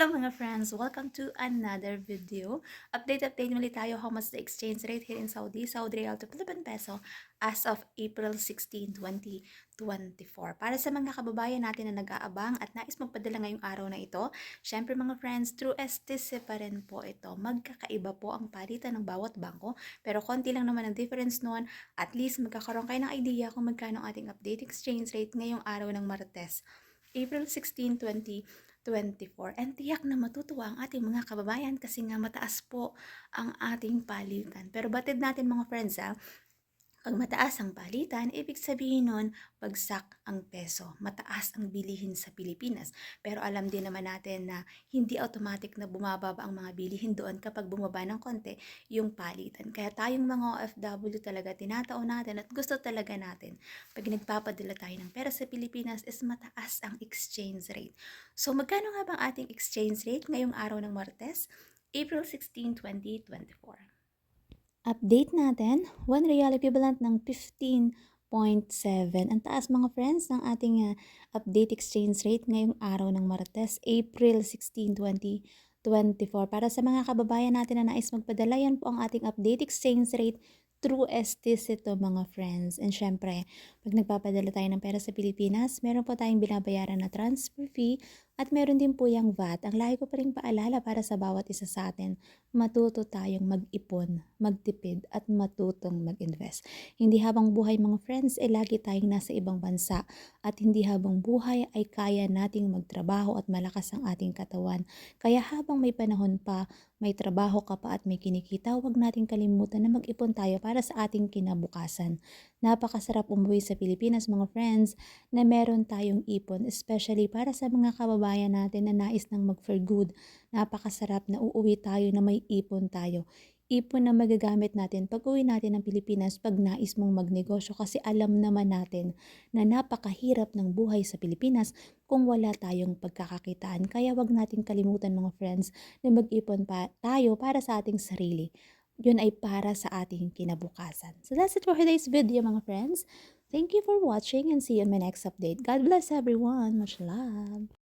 Hello mga friends! Welcome to another video. Update muli tayo how much the exchange rate here in Saudi Real to Philippine Peso as of April 16, 2024. Para sa mga kababayan natin na nag-aabang at nais magpadala ngayong araw na ito, syempre mga friends, through STC pa rin po ito. Magkakaiba po ang palitan ng bawat bangko, pero konti lang naman ang difference noon. At least magkakaroon kayo ng idea kung magkano ating update exchange rate ngayong araw ng Martes, April 16, 2024. And tiyak na matutuwa ang ating mga kababayan kasi nga mataas po ang ating palitan. Pero batid natin mga friends pag mataas ang palitan, ibig sabihin nun, bagsak ang peso. Mataas ang bilihin sa Pilipinas. Pero alam din naman natin na hindi automatic na bumababa ang mga bilihin doon kapag bumaba ng konti yung palitan. Kaya tayong mga OFW talaga tinataon natin at gusto talaga natin. Pag nagpapadala tayo ng pera sa Pilipinas is mataas ang exchange rate. So magkano nga bang ating exchange rate ngayong araw ng Martes, April 16, 2024? Update natin, 1 real equivalent ng 15.7. Ang taas mga friends ng ating update exchange rate ngayong araw ng Martes, April 16, 2024. Para sa mga kababayan natin na nais magpadala, yan po ang ating update exchange rate through STC ito mga friends. And syempre, pag nagpapadala tayo ng pera sa Pilipinas, meron po tayong binabayaran na transfer fee at meron din po yung VAT. Ang lagi ko pa rin paalala para sa bawat isa sa atin, matuto tayong mag-ipon, magtipid at matutong mag-invest. Hindi habang buhay mga friends, lagi tayong nasa ibang bansa at hindi habang buhay ay kaya nating magtrabaho at malakas ang ating katawan. Kaya habang may panahon pa, may trabaho ka pa at may kinikita, huwag nating kalimutan na mag-ipon tayo para sa ating kinabukasan. Napakasarap umuwi sa Pilipinas mga friends na meron tayong ipon, especially para sa mga kababayan natin na nais ng mag-for good. Napakasarap na uuwi tayo na may ipon tayo. Ipon na magagamit natin pag uwi natin ng Pilipinas pag nais mong magnegosyo kasi alam naman natin na napakahirap ng buhay sa Pilipinas kung wala tayong pagkakakitaan. Kaya wag natin kalimutan mga friends na mag-ipon pa tayo para sa ating sarili. Yun ay para sa ating kinabukasan. So that's it for today's video mga friends. Thank you for watching and see you in my next update. God bless everyone. Much love.